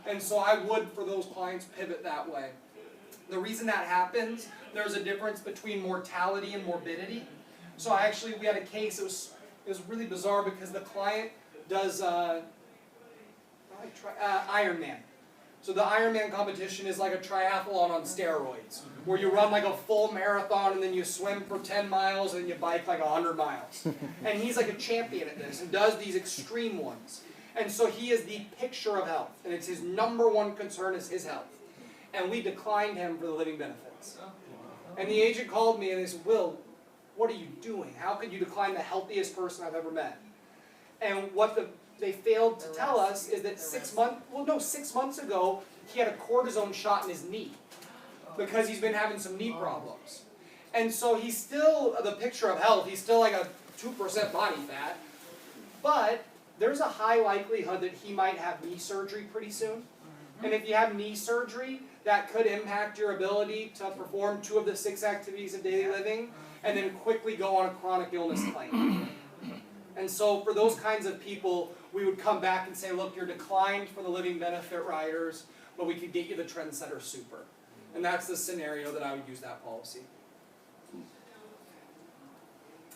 And so I would, for those clients, pivot that way. The reason that happens, there's a difference between mortality and morbidity. So we had a case, it was really bizarre because the client does Ironman. So the Ironman competition is like a triathlon on steroids, where you run like a full marathon and then you swim for 10 miles and you bike like 100 miles. And he's like a champion at this and does these extreme ones. And so he is the picture of health, and it's his #1 concern is his health. And we declined him for the living benefits. And the agent called me and they said, Will, what are you doing? How could you decline the healthiest person I've ever met? And what they failed to tell us is that 6 months ago, he had a cortisone shot in his knee because he's been having some knee problems. And so he's still the picture of health. He's still like a 2% body fat. But there's a high likelihood that he might have knee surgery pretty soon. And if you have knee surgery, that could impact your ability to perform 2 of the 6 activities of daily living and then quickly go on a chronic illness claim. And so for those kinds of people, we would come back and say, look, you're declined for the living benefit riders, but we could get you the Trendsetter Super. And that's the scenario that I would use that policy.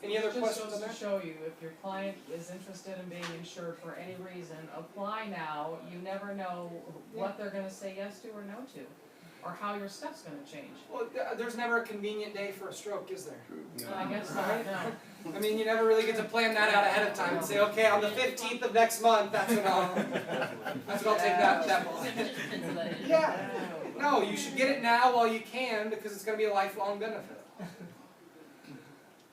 Any other questions on that? Just to show you, if your client is interested in being insured for any reason, apply now. You never know what they're gonna say yes to or no to, or how your stuff's gonna change. Well, there's never a convenient day for a stroke, is there? I guess not, no. I mean, you never really get to plan that out ahead of time and say, okay, on the 15th of next month, that's when I'll take that bullet. Yeah. No, you should get it now while you can because it's going to be a lifelong benefit.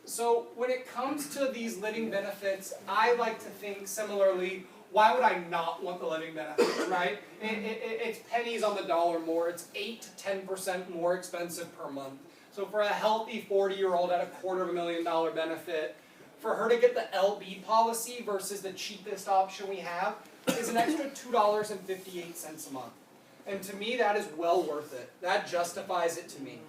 So when it comes to these living benefits, I like to think similarly, why would I not want the living benefits, right? It's pennies on the dollar more. It's 8 to 10% more expensive per month. So for a healthy 40-year-old at a $250,000 benefit, for her to get the LB policy versus the cheapest option we have is an extra $2.58 a month. And to me, that is well worth it. That justifies it to me.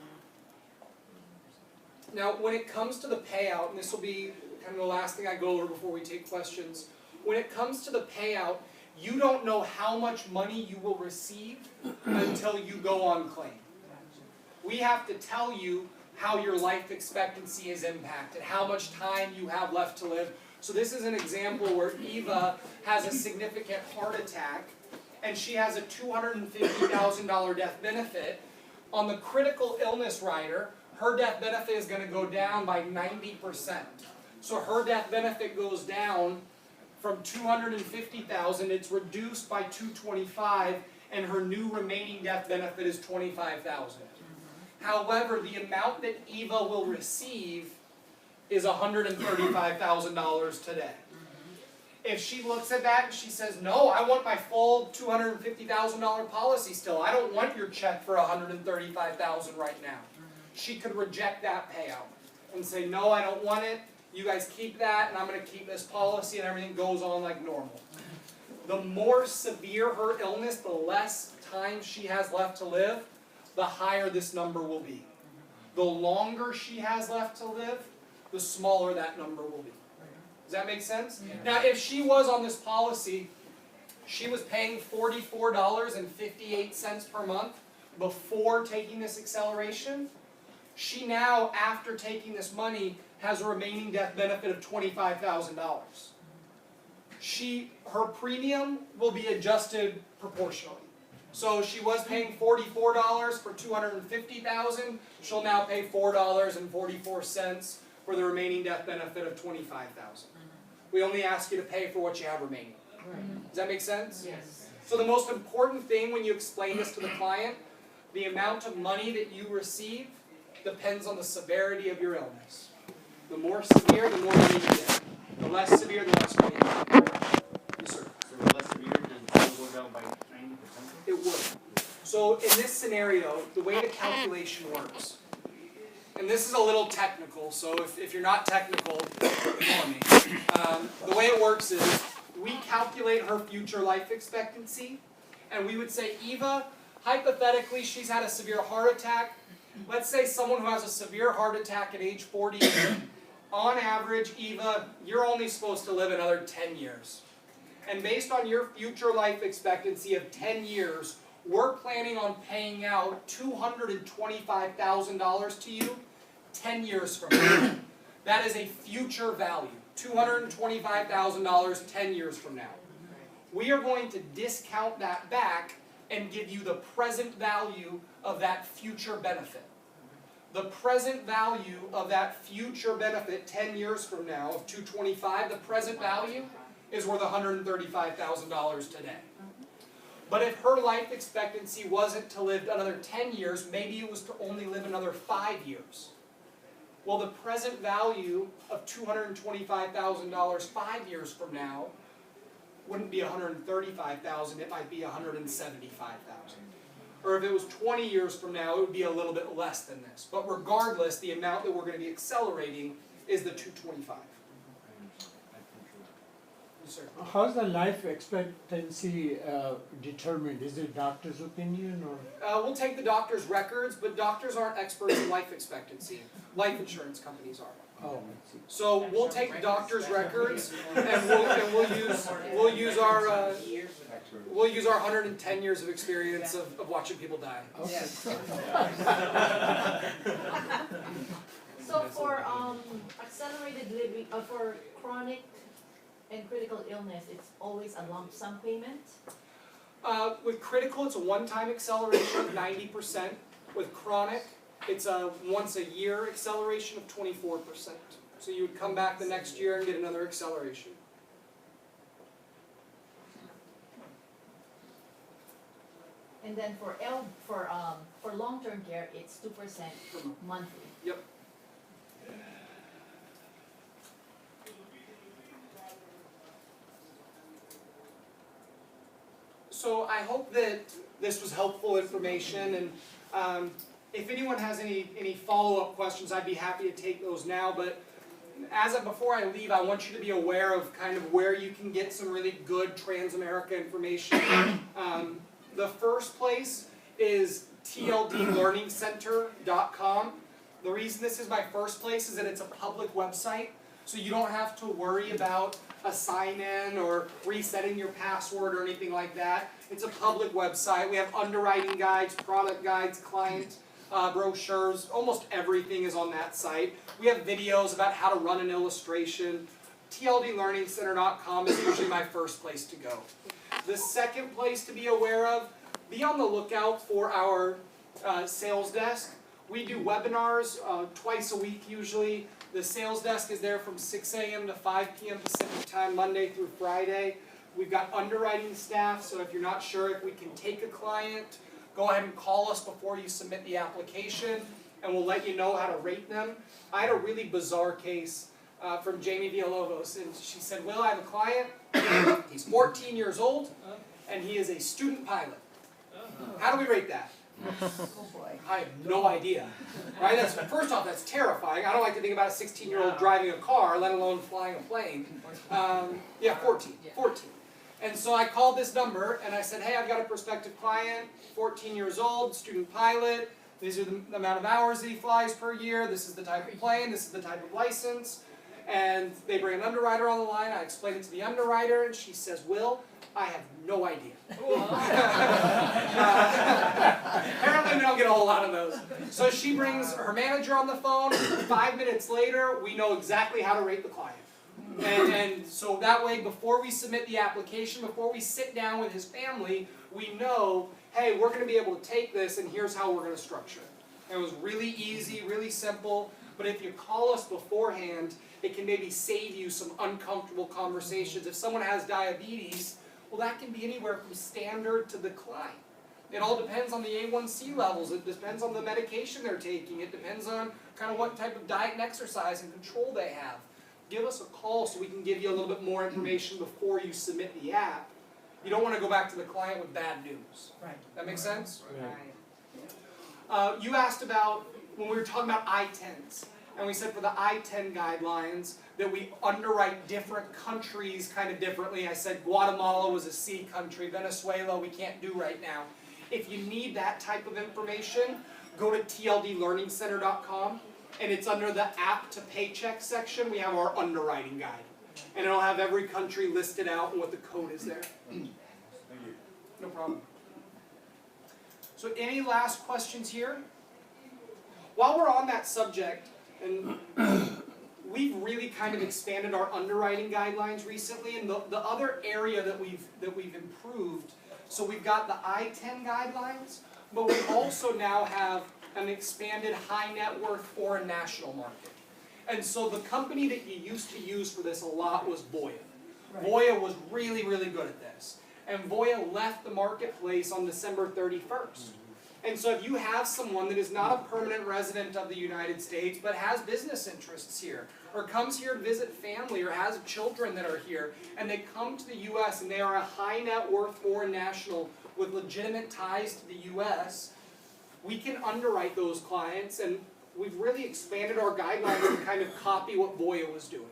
Now, when it comes to the payout, and this will be kind of the last thing I go over before we take questions, when it comes to the payout, you don't know how much money you will receive until you go on claim. We have to tell you how your life expectancy is impacted, how much time you have left to live. So this is an example where Eva has a significant heart attack, and she has a $250,000 death benefit. On the critical illness rider, her death benefit is going to go down by 90%. So her death benefit goes down from $250,000, it's reduced by $225,000, and her new remaining death benefit is $25,000. However, the amount that Eva will receive is $135,000 today. If she looks at that and she says, no, I want my full $250,000 policy still, I don't want your check for $135,000 right now, she could reject that payout and say, no, I don't want it, you guys keep that, and I'm going to keep this policy, and everything goes on like normal. The more severe her illness, the less time she has left to live, the higher this number will be. The longer she has left to live, the smaller that number will be. Does that make sense? Yeah. Now, if she was on this policy, she was paying $44.58 per month before taking this acceleration, she now, after taking this money, has a remaining death benefit of $25,000. Her premium will be adjusted proportionally. So she was paying $44 for $250,000. She'll now pay $4.44 for the remaining death benefit of $25,000. We only ask you to pay for what you have remaining. Does that make sense? Yes. So the most important thing when you explain this to the client, the amount of money that you receive depends on the severity of your illness. The more severe, the more money you get. The less severe, the less money you get. Yes, sir. So less severe, then it'll go down by 90%? It would. So in this scenario, the way the calculation works, and this is a little technical, so if you're not technical, call me. The way it works is we calculate her future life expectancy, and we would say, Eva, hypothetically, she's had a severe heart attack. Let's say someone who has a severe heart attack at age 40, on average, Eva, you're only supposed to live another 10 years. And based on your future life expectancy of 10 years, we're planning on paying out $225,000 to you 10 years from now. That is a future value, $225,000 10 years from now. We are going to discount that back and give you the present value of that future benefit. The present value of that future benefit 10 years from now of $225,000, the present value is worth $135,000 today. But if her life expectancy wasn't to live another 10 years, maybe it was to only live another 5 years. Well, the present value of $225,000 5 years from now wouldn't be $135,000, it might be $175,000. Or if it was 20 years from now, it would be a little bit less than this. But regardless, the amount that we're going to be accelerating is the $225,000. Yes, sir. How's the life expectancy determined? Is it doctor's opinion or? We'll take the doctor's records, but doctors aren't experts in life expectancy. Life insurance companies are. Oh, I see. So we'll take doctor's records and we'll use our 110 years of experience of watching people die. Okay. So for accelerated living, for chronic and critical illness, it's always a lump sum payment? With critical, it's a one-time acceleration of 90%. With chronic, it's a once-a-year acceleration of 24%. So you would come back the next year and get another acceleration. And then for long-term care, it's 2% monthly. Yep. So I hope that this was helpful information, and if anyone has any follow-up questions, I'd be happy to take those now. But before I leave, I want you to be aware of kind of where you can get some really good Transamerica information. The first place is tldlearningcenter.com. The reason this is my first place is that it's a public website, so you don't have to worry about a sign-in or resetting your password or anything like that. It's a public website. We have underwriting guides, product guides, client brochures. Almost everything is on that site. We have videos about how to run an illustration. tldlearningcenter.com is usually my first place to go. The second place to be aware of, be on the lookout for our sales desk. We do webinars twice a week usually. The sales desk is there from 6 a.m. to 5 p.m. Pacific time, Monday through Friday. We've got underwriting staff, so if you're not sure if we can take a client, go ahead and call us before you submit the application, and we'll let you know how to rate them. I had a really bizarre case from Jamie Villalobos, and she said, Will, I have a client, he's 14 years old, and he is a student pilot. How do we rate that? Oh boy. I have no idea. Right? First off, that's terrifying. I don't like to think about a 16-year-old driving a car, let alone flying a plane. 14. And so I called this number, and I said, hey, I've got a prospective client, 14 years old, student pilot. These are the amount of hours that he flies per year. This is the type of plane. This is the type of license. And they bring an underwriter on the line, I explain it to the underwriter, and she says, Will, I have no idea. Apparently we don't get a whole lot of those. So she brings her manager on the phone, 5 minutes later, we know exactly how to rate the client. And so that way, before we submit the application, before we sit down with his family, we know, hey, we're going to be able to take this and here's how we're going to structure it. And it was really easy, really simple, but if you call us beforehand, it can maybe save you some uncomfortable conversations. If someone has diabetes, well, that can be anywhere from standard to decline. It all depends on the A1C levels. It depends on the medication they're taking. It depends on kind of what type of diet and exercise and control they have. Give us a call so we can give you a little bit more information before you submit the app. You don't want to go back to the client with bad news. Right. That make sense? Right. You asked about, when we were talking about I-10s, and we said for the I-10 guidelines that we underwrite different countries kind of differently. I said Guatemala was a C country, Venezuela we can't do right now. If you need that type of information, go to tldlearningcenter.com, and it's under the app to paycheck section. We have our underwriting guide, and it'll have every country listed out and what the code is there. Thank you. No problem. So any last questions here? While we're on that subject, and we've really kind of expanded our underwriting guidelines recently, and the other area that we've improved, so we've got the I-10 guidelines, but we also now have an expanded high net worth foreign national market. And so the company that you used to use for this a lot was Voya. Right. Voya was really, really good at this. And Voya left the marketplace on December 31st. And so if you have someone that is not a permanent resident of the United States, but has business interests here, or comes here to visit family, or has children that are here, and they come to the U.S. and they are a high net worth foreign national with legitimate ties to the U.S., we can underwrite those clients, and we've really expanded our guidelines to kind of copy what Voya was doing.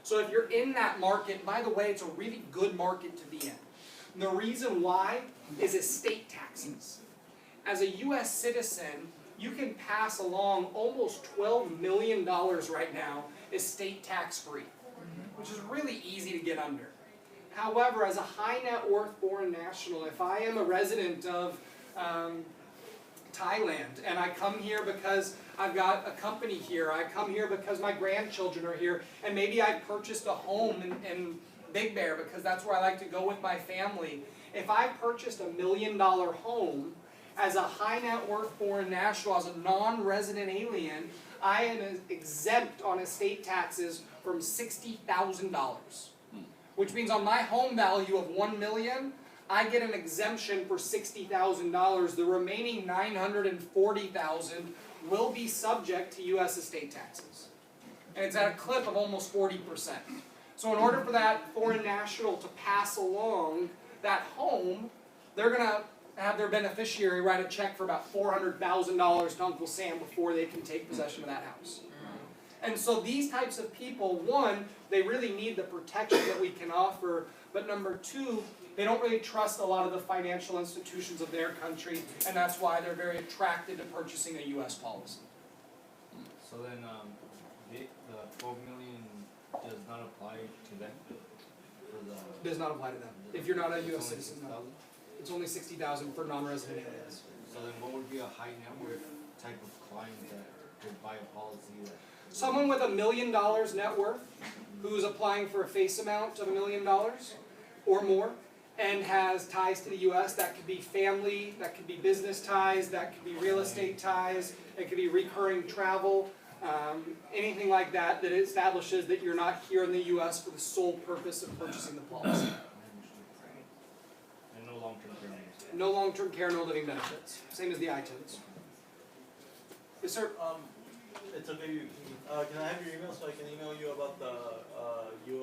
So if you're in that market, by the way, it's a really good market to be in. And the reason why is estate taxes. As a U.S. citizen, you can pass along almost $12 million right now estate tax free, which is really easy to get under. However, as a high net worth foreign national, if I am a resident of Thailand and I come here because I've got a company here, I come here because my grandchildren are here, and maybe I purchased a home in Big Bear because that's where I like to go with my family. If I purchased $1 million home, as a high net worth foreign national, as a non-resident alien, I am exempt on estate taxes from $60,000. Which means on my home value of $1 million, I get an exemption for $60,000. The remaining $940,000 will be subject to U.S. estate taxes. And it's at a clip of almost 40%. So in order for that foreign national to pass along that home, they're going to have their beneficiary write a check for about $400,000 to Uncle Sam before they can take possession of that house. And so these types of people, one, they really need the protection that we can offer, but number two, they don't really trust a lot of the financial institutions of their country, and that's why they're very attracted to purchasing a U.S. policy. So then, the 12 million does not apply to them? For the Does not apply to them. If you're not a it's U.S. only citizen, no. 6,000? It's only $60,000 for non-resident aliens. So then what would be a high net worth type of client that could buy a policy that? Someone with $1 million net worth who's applying for a face amount of $1 million or more and has ties to the U.S., that could be family, that could be business ties, that could be real estate ties, it could be recurring travel, anything like that that establishes that you're not here in the U.S. for the sole purpose of purchasing the policy. And no long-term care. No long-term care, no living benefits. Same as the I-10s. Yes, sir? It's okay, can I have your email so I can email you about the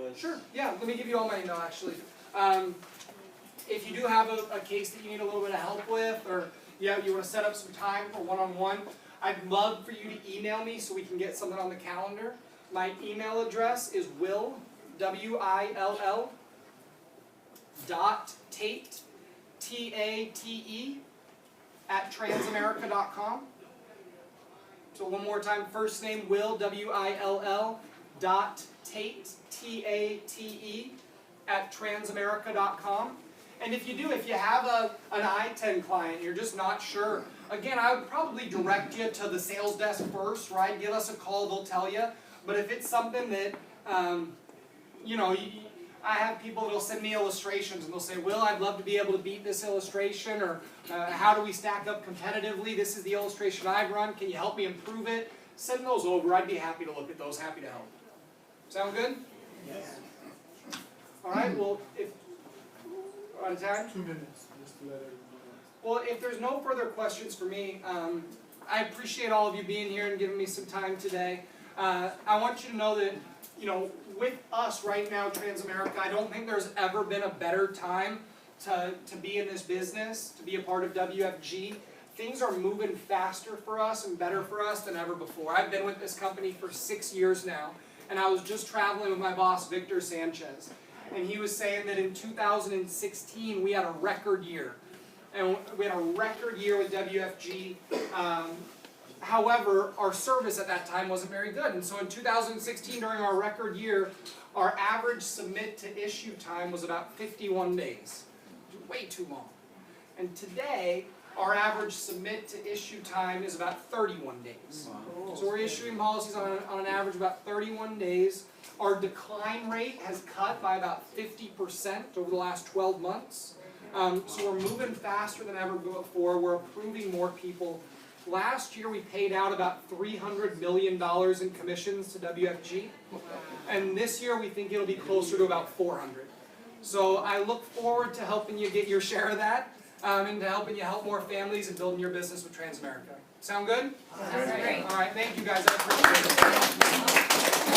US? Sure, yeah, let me give you all my email actually. If you do have a case that you need a little bit of help with, or you want to set up some time for one-on-one, I'd love for you to email me so we can get something on the calendar. My email address is will, W-I-L-L, .tate, T-A-T-E, @transamerica.com. So one more time, first name Will, W-I-L-L, Tate, T-A-T-E, @transamerica.com. And if you have an I-10 client, you're just not sure, again, I would probably direct you to the sales desk first, right? Give us a call, they'll tell you. But if it's something that, I have people that'll send me illustrations and they'll say, Will, I'd love to be able to beat this illustration, or how do we stack up competitively? This is the illustration I've run, can you help me improve it? Send those over, I'd be happy to look at those, happy to help. Sound good? Yes. Alright, well, if, out of time? 2 minutes, just to let everyone know. Well, if there's no further questions for me, I appreciate all of you being here and giving me some time today. I want you to know that, with us right now, Transamerica, I don't think there's ever been a better time to be in this business, to be a part of WFG. Things are moving faster for us and better for us than ever before. I've been with this company for 6 years now, and I was just traveling with my boss, Victor Sanchez. And he was saying that in 2016, we had a record year. And we had a record year with WFG. However, our service at that time wasn't very good. And so in 2016, during our record year, our average submit to issue time was about 51 days. Way too long. And today, our average submit to issue time is about 31 days. So we're issuing policies on an average about 31 days. Our decline rate has cut by about 50% over the last 12 months. So we're moving faster than ever before. We're approving more people. Last year we paid out about $300 million in commissions to WFG. And this year we think it'll be closer to about 400. So I look forward to helping you get your share of that, and to helping you help more families and building your business with Transamerica. Sound good? Sounds great. All right, thank you guys. I appreciate it.